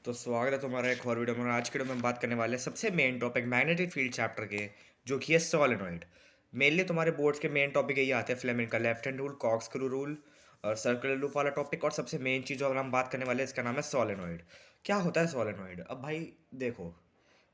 तो स्वागत है तुम्हारा एक और वीडियो में। आज के वीडियो में हम बात करने वाले हैं सबसे main topic magnetic field chapter के, जो कि है सोलेनॉइड। मेनली तुम्हारे बोर्ड्स के मेन टॉपिक यही आते हैं, फ्लेमिंग का left hand rule, corkscrew rule और सर्कुलर लूप वाला टॉपिक। और सबसे मेन चीज़ जो अगर हम बात करने वाले हैं इसका नाम है सोलेनॉइड। क्या होता है सोलेनॉइड? अब भाई देखो,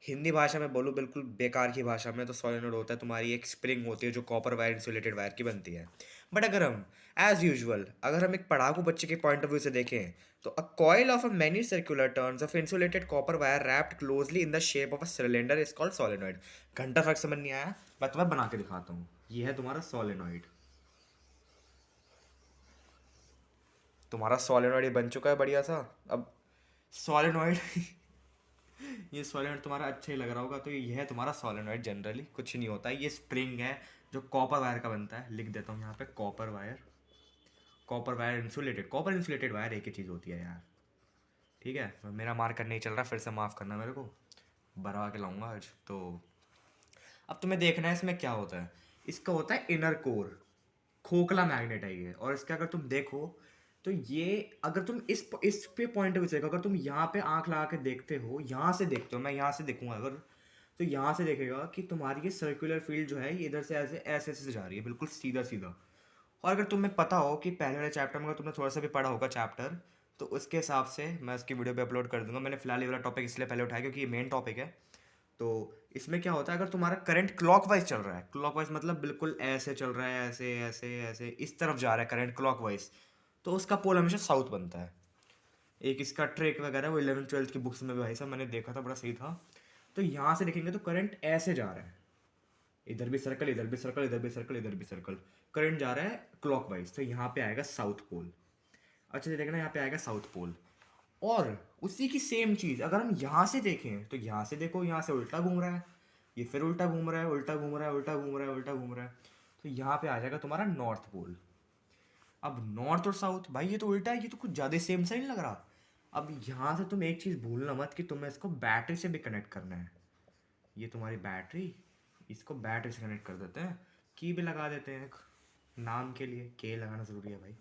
हिंदी भाषा में बोलूँ बिल्कुल बेकार की भाषा में, तो सोलेनोइड होता है तुम्हारी एक स्प्रिंग होती है जो कॉपर वायर इंसुलेटेड वायर की बनती है। बट अगर हम एज यूजुअल अगर हम एक पढ़ाकू बच्चे के पॉइंट ऑफ व्यू से देखें, तो a coil of a many circular turns of insulated copper wire wrapped closely in the shape of a cylinder is called solenoid. घंटा फर्क समझ नहीं आया? मैं तुम्हें बना के दिखाता हूँ। ये है तुम्हारा सोलेनोइड। तुम्हारा सोलेनोइड बन चुका है बढ़िया सा। अब सोलेनोइड ये सॉलिनॉइड तुम्हारा अच्छा ही लग रहा होगा, तो ये है तुम्हारा सॉलिनॉइड। जनरली कुछ नहीं होता है, ये स्प्रिंग है जो कॉपर वायर का बनता है। लिख देता हूँ यहाँ पे copper wire. Copper wire insulated, copper insulated wire एक ही चीज़ होती है यार। ठीक है, तो मेरा मार्कर नहीं चल रहा, फिर से माफ़ करना मेरे को, भरवा के लाऊंगा आज तो। अब तुम्हें देखना है इसमें क्या होता है। इसका होता है इनर कोर, खोखला मैग्नेट है ये। और इसका अगर तुम देखो तो ये, अगर तुम इस पे पॉइंट ऑफ व्यू से देखो, अगर तुम यहाँ पे आंख लगा के देखते हो, यहाँ से देखते हो, मैं यहाँ से देखूंगा अगर, तो यहाँ से देखेगा कि तुम्हारी ये सर्कुलर फील्ड जो है ये इधर से ऐसे ऐसे ऐसे जा रही है, बिल्कुल सीधा सीधा। और अगर तुम्हें पता हो कि पहले वाले चैप्टर में अगर तुमने थोड़ा सा भी पढ़ा होगा चैप्टर, तो उसके हिसाब से मैं उसकी वीडियो पे अपलोड कर दूंगा। मैंने फिलहाल ये वाला टॉपिक इसलिए पहले उठाया क्योंकि ये मेन टॉपिक है। तो इसमें क्या होता है, अगर तुम्हारा करंट क्लॉकवाइज चल रहा है, क्लॉकवाइज मतलब बिल्कुल ऐसे चल रहा है, ऐसे ऐसे ऐसे इस तरफ जा रहा है करंट क्लॉकवाइज, तो उसका पोल हमेशा साउथ बनता है। एक इसका ट्रिक वगैरह वो 11th 12th की बुक्स में भी भाई साहब मैंने देखा था, बड़ा सही था। तो यहाँ से देखेंगे तो करंट ऐसे जा रहा है, इधर भी सर्कल, इधर भी सर्कल, इधर भी सर्कल, इधर भी सर्कल, करंट जा रहा है क्लॉकवाइज, तो यहाँ पे आएगा साउथ पोल। अच्छे से देखना, यहाँ पे आएगा साउथ पोल। और उसी की सेम चीज़ अगर हम यहाँ से देखें, तो यहाँ से देखो, यहाँ से उल्टा घूम रहा है, ये फिर उल्टा घूम रहा है, उल्टा घूम रहा है, उल्टा घूम रहा है, उल्टा घूम रहा है। तो यहाँ पे आ जाएगा तुम्हारा नॉर्थ पोल। अब नॉर्थ और साउथ, भाई ये तो उल्टा है, ये तो कुछ ज़्यादा सेम सा नहीं लग रहा। अब यहाँ से तुम एक चीज़ भूलना मत कि तुम्हें इसको बैटरी से भी कनेक्ट करना है। ये तुम्हारी बैटरी, इसको बैटरी से कनेक्ट कर देते हैं, की भी लगा देते हैं एक नाम के लिए, के लगाना ज़रूरी है भाई।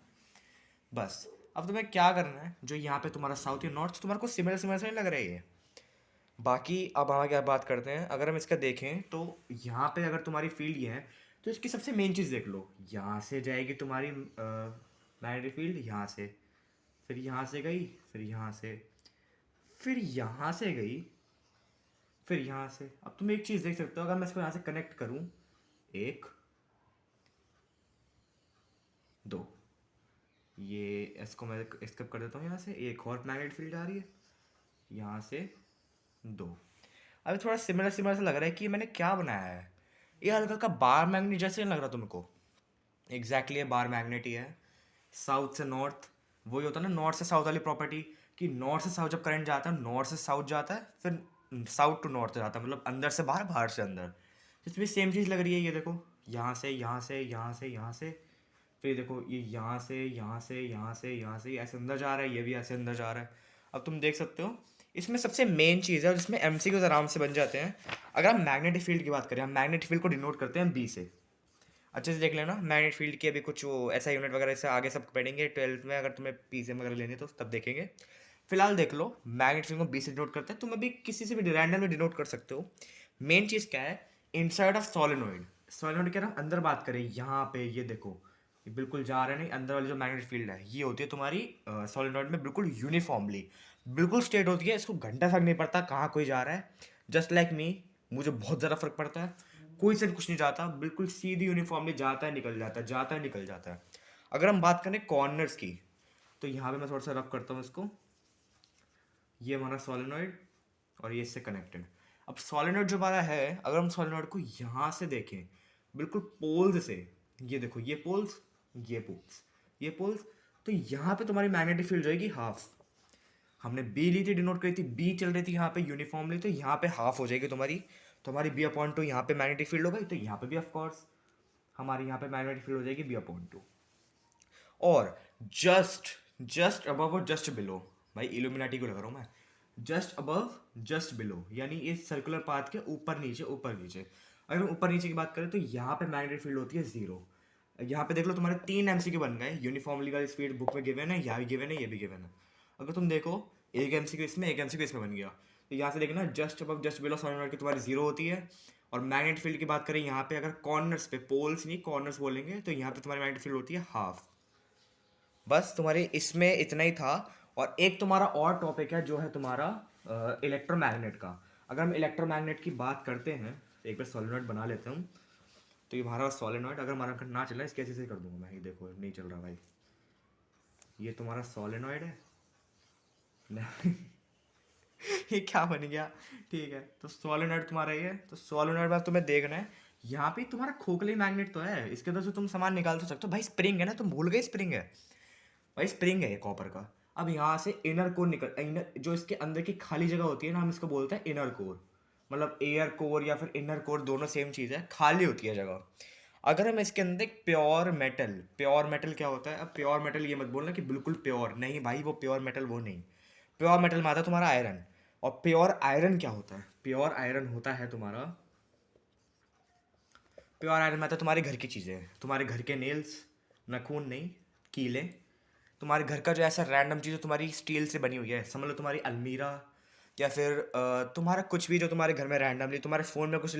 बस अब तुम्हें क्या करना है, जो यहाँ पे तुम्हारा साउथ या नॉर्थ, तुम्हारे को सिमिलर सिमिलर से नहीं लग रहा है ये। बाकी अब हम क्या बात करते हैं, अगर हम इसका देखें तो यहाँ पे अगर तुम्हारी फील्ड ये है, तो इसकी सबसे मेन चीज़ देख लो। यहाँ से जाएगी तुम्हारी मैग्नेटिक फील्ड, यहाँ से, फिर यहाँ से गई, फिर यहाँ से, फिर यहाँ से गई, फिर यहाँ से। अब तुम एक चीज़ देख सकते हो, अगर मैं इसको यहाँ से कनेक्ट करूँ, एक, दो, ये इसको मैं स्किप कर देता हूँ, यहाँ से एक और मैग्नेट फील्ड आ रही है, यहाँ से दो। अभी थोड़ा सिमिलर सिमिलर सा लग रहा है कि मैंने क्या बनाया है। ये हल्का हल्का बार मैग्नेट जैसे नहीं लग रहा तुमको? एग्जैक्टली ये बार मैग्नेट ही है। साउथ से नॉर्थ, वही होता है ना नॉर्थ से साउथ वाली प्रॉपर्टी, कि नॉर्थ से साउथ जब करंट जाता है, नॉर्थ से साउथ जाता है, फिर साउथ टू नॉर्थ जाता है, मतलब अंदर से बाहर, बाहर से अंदर। इसमें सेम चीज़ लग रही है, ये देखो, यहाँ से यहाँ से यहाँ से यहाँ से, फिर देखो ये यहाँ से यहाँ से यहाँ से यहाँ से ऐसे अंदर जा रहा है, ये भी ऐसे अंदर जा रहा है। अब तुम देख सकते हो, इसमें सबसे मेन चीज़ है और इसमें एमसीक्यूज आराम से बन जाते हैं। अगर हम मैग्नेटिक फील्ड की बात करें, हम मैग्नेटिक फील्ड को डिनोट करते हैं बी से। अच्छे से देख लेना, मैग्नेट फील्ड की अभी कुछ वो ऐसा यूनिट वगैरह से आगे सब पढ़ेंगे 12th में, अगर तुम्हें पीसीएम वगैरह लेनी है तो तब देखेंगे। फिलहाल देख लो, मैग्नेट फील्ड को बी से डिनोट करते हैं, तुम अभी किसी से भी रैंडम में डिनोट कर सकते हो। मेन चीज़ क्या है, इनसाइड ऑफ सोलेनोइड। सोलेनोइड क्या, हम अंदर बात करें, यहाँ पे ये देखो, ये बिल्कुल जा रहे नहीं, अंदर वाली जो मैग्नेटिक फील्ड है ये होती है तुम्हारी सोलेनोइड में बिल्कुल यूनिफॉर्मली, बिल्कुल स्ट्रेट होती है। इसको घंटा फर्क नहीं पड़ता कहाँ कोई जा रहा है। जस्ट लाइक मी, मुझे बहुत ज़्यादा फर्क पड़ता है। कोई से कुछ नहीं जाता, बिल्कुल सीधी यूनिफॉर्मली जाता है निकल जाता है, जाता है निकल जाता है। अगर हम बात करें कॉर्नर्स की, तो यहाँ पे मैं थोड़ा सा रब करता हूँ इसको। ये हमारा सोलेनोइड और ये इससे कनेक्टेड। अब सोलेनोइड जो हमारा है, अगर हम सोलेनोइड को यहाँ से देखें, बिल्कुल पोल्स से, ये देखो, ये पोल्स, ये पोल्स, ये पोल्स, तो यहाँ पे तुम्हारी मैग्नेटिक फील्ड जाएगी हाफ। हमने बी ली थी, डिनोट करी थी, बी चल रही थी यहाँ पे यूनिफॉर्मली, तो यहाँ पे हाफ हो जाएगी तुम्हारी। तुम्हारी बी अपॉइंट टू, यहाँ पे मैग्नेटिक फील्ड हो गई, तो यहाँ पे भी ऑफकोर्स हमारी यहाँ पे मैग्नेटिक फील्ड हो जाएगी बी अपॉइंट टू। और जस्ट जस्ट अबव और जस्ट बिलो, भाई इल्यूमिनाटी को लगा रहा हूँ मैं, जस्ट अबव जस्ट बिलो, यानी इस सर्कुलर पाथ के ऊपर नीचे ऊपर नीचे। अगर हम ऊपर नीचे की बात करें तो यहाँ पे मैग्नेटिक फील्ड होती है जीरो। यहाँ पे देख लो, तुम्हारे 3 एमसीक्यू बन गए, यूनिफॉर्मली वाली स्पीड बुक में गिवन है, यहाँ भी गिवन है, ये भी गिवन है। अगर तुम देखो, एक एमसीक्यू इसमें, एक एमसीक्यू इसमें बन गया। तो यहाँ से देखना just above just below solenoid की तुम्हारी जीरो होती है। और मैग्नेट फील्ड की बात करें यहाँ पे, अगर कॉर्नर्स पे, पोल्स नहीं कॉर्नर्स बोलेंगे, तो यहाँ पे तुम्हारी मैग्नेट फील्ड होती है हाफ। बस तुम्हारे इसमें इतना ही था। और एक तुम्हारा और टॉपिक है जो है तुम्हारा इलेक्ट्रोमैग्नेट का। अगर हम इलेक्ट्रोमैग्नेट की बात करते हैं, तो एक बार सोलेनॉइड बना लेते हैं। तो ये हमारा सोलेनॉइड, अगर हमारा ना चल रहा है इसके ऐसे कर दूंगा मैं, ये देखो नहीं चल रहा भाई। ये तुम्हारा सोलेनॉइड है ये क्या बन गया। ठीक है, तो सोलेनॉइड तुम्हारा ये है। तो सोलेनॉइड बस तुम्हें देखना है, यहाँ पे तुम्हारा खोखली मैग्नेट तो है, इसके अंदर से तुम सामान निकाल तो सकते हो भाई। स्प्रिंग है ना, तुम भूल गए स्प्रिंग है भाई, स्प्रिंग है ये कॉपर का। अब यहाँ से इनर कोर निकल, इनर जो इसके अंदर की खाली जगह होती है ना, हम इसको बोलते हैं इनर कोर। मतलब एयर कोर या फिर इनर कोर दोनों सेम चीज़ है, खाली होती है जगह। अगर हम इसके अंदर प्योर मेटल, प्योर मेटल क्या होता है, अब प्योर मेटल ये मत बोलना कि बिल्कुल प्योर नहीं भाई, वो प्योर मेटल वो नहीं। प्योर मेटल में आता है तुम्हारा आयरन। और प्योर आयरन क्या होता है, प्योर आयरन होता है तुम्हारा, प्योर आयरन में आता है तुम्हारे घर की चीज़ें, तुम्हारे घर के नेल्स, नाखून नहीं, कीले, तुम्हारे घर का जो ऐसा रैंडम चीज़ जो तुम्हारी स्टील से बनी हुई है, समझ लो तुम्हारी अलमीरा, या फिर तुम्हारा कुछ भी जो तुम्हारे घर में रैंडमली, तुम्हारे फ़ोन में कुछ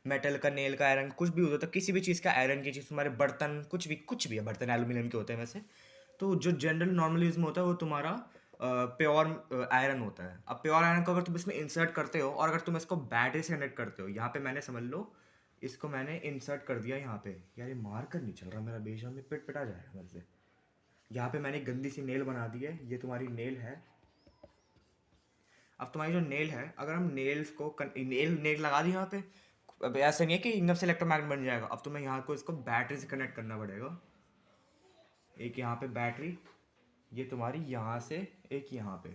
मेटल का, नेल का आयरन कुछ भी होता है, किसी भी चीज़ का आयरन की चीज़, तुम्हारे बर्तन कुछ भी है, बर्तन एल्यूमिनियम के होते हैं वैसे। तो जो जनरल नॉर्मल यूज़ में होता है वो तुम्हारा प्योर आयरन होता है। अब प्योर आयरन को अगर तुम इसमें इंसर्ट करते हो, और अगर तुम इसको बैटरी से कनेक्ट करते हो, यहाँ पे मैंने समझ लो इसको मैंने इंसर्ट कर दिया यहाँ पे। यार ये मार्कर नहीं चल रहा मेरा, बेशक में पिट पिटा जाएगा मेरे से। यहाँ पे मैंने गंदी सी नेल बना दी है, ये तुम्हारी नेल है। अब तुम्हारी जो नेल है, अगर हम नेल्स को नेल लगा दी यहाँ पे, अब ऐसा नहीं है कि एकदम से इलेक्ट्रोमैग्नेट बन जाएगा। अब तुम्हें यहाँ को इसको बैटरी से कनेक्ट करना पड़ेगा। एक यहाँ पे बैटरी, ये तुम्हारी यहाँ से, एक यहाँ पे,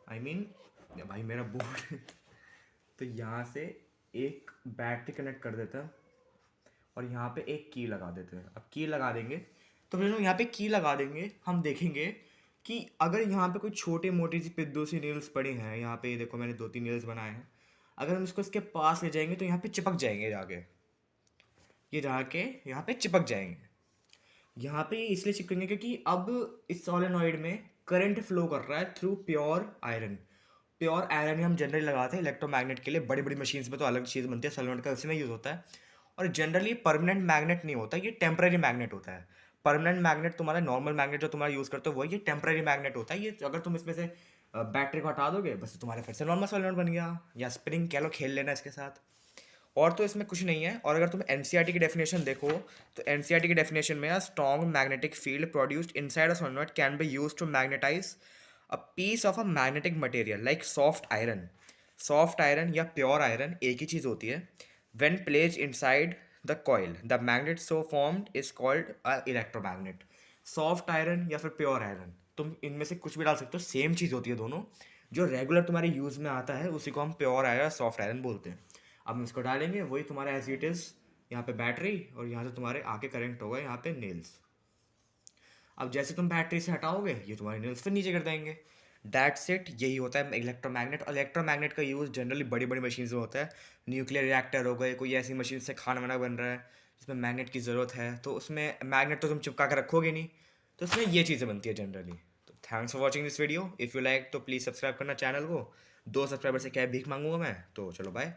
आई मीन भाई मेरा बोर्ड तो यहाँ से एक बैटरी कनेक्ट कर देते हैं, और यहाँ पे एक की लगा देते हैं। अब की लगा देंगे, तो फिर हम यहाँ पे की लगा देंगे, हम देखेंगे कि अगर यहाँ पे कोई छोटी मोटी सी पिद्दू सी नील्स पड़ी हैं, यहाँ पे देखो मैंने 2-3 नील्स बनाए हैं, अगर हम इसको इसके पास ले जाएंगे तो यहाँ पे चिपक जाएंगे जाके, ये जाके यहाँ पे चिपक जाएंगे। यहाँ पे इसलिए चिपकेंगे क्योंकि अब इस सोलेनॉइड में करंट फ्लो कर रहा है through pure iron. Pure iron ही हम जनरली लगाते हैं इलेक्ट्रोमैग्नेट के लिए, बड़ी बड़ी मशीन्स में तो अलग चीज़ बनती है, सोलेनॉइड का उसमें यूज़ होता है। और जनरली परमानेंट मैग्नेट नहीं होता, ये टेम्पररी मैग्नेट होता है। परमानेंट मैग्नेट तुम्हारा नॉर्मल मैग्नेट जो तुम्हारा यूज़ करते हो वो, ये टेम्पररी मैग्नेट होता है। ये अगर तुम इसमें से बैटरी को हटा दोगे, बस तुम्हारे फिर से नॉर्मल सोलेनॉइड बन गया, या स्प्रिंग कह लो, खेल लेना इसके साथ। और तो इसमें कुछ नहीं है। और अगर तुम एनसीईआरटी की डेफिनेशन देखो, तो एनसीईआरटी की डेफिनेशन में है, strong magnetic field produced inside a solenoid can be used to magnetise a piece of a magnetic material like soft iron. Soft iron या प्योर आयरन एक ही चीज़ होती है। When placed inside the coil the magnet so formed is called a electromagnet. Soft iron या फिर pure iron, तुम इनमें से कुछ भी डाल सकते हो, सेम चीज़ होती है दोनों। जो रेगुलर तुम्हारे यूज़ में आता है उसी को हम प्योर आयरन, सॉफ्ट आयरन बोलते हैं। अब हम इसको डालेंगे, वही तुम्हारा एज इट इज़, यहाँ पे बैटरी, और यहाँ से तुम्हारे आके करेंट होगा यहाँ पे नेल्स। अब जैसे तुम बैटरी से हटाओगे, ये तुम्हारे नेल्स फिर नीचे कर देंगे। दैट्स इट, यही होता है इलेक्ट्रोमैग्नेट। और इलेक्ट्रोमैग्नेट का यूज़ जनरली बड़ी बड़ी मशीन्स में होता है। न्यूक्लियर रिएक्टर हो गए, कोई ऐसी मशीन से खाना वाना बन रहा है जिसमें मैग्नेट की ज़रूरत है, तो उसमें मैग्नेट तो तुम चिपका कर रखोगे नहीं, तो उसमें ये चीज़ें बनती है जनरली। तो thanks for watching this video. If you like तो प्लीज़ सब्सक्राइब करना चैनल को। 2 सब्सक्राइबर से क्या भीख मांगूंगा मैं, तो चलो बाय।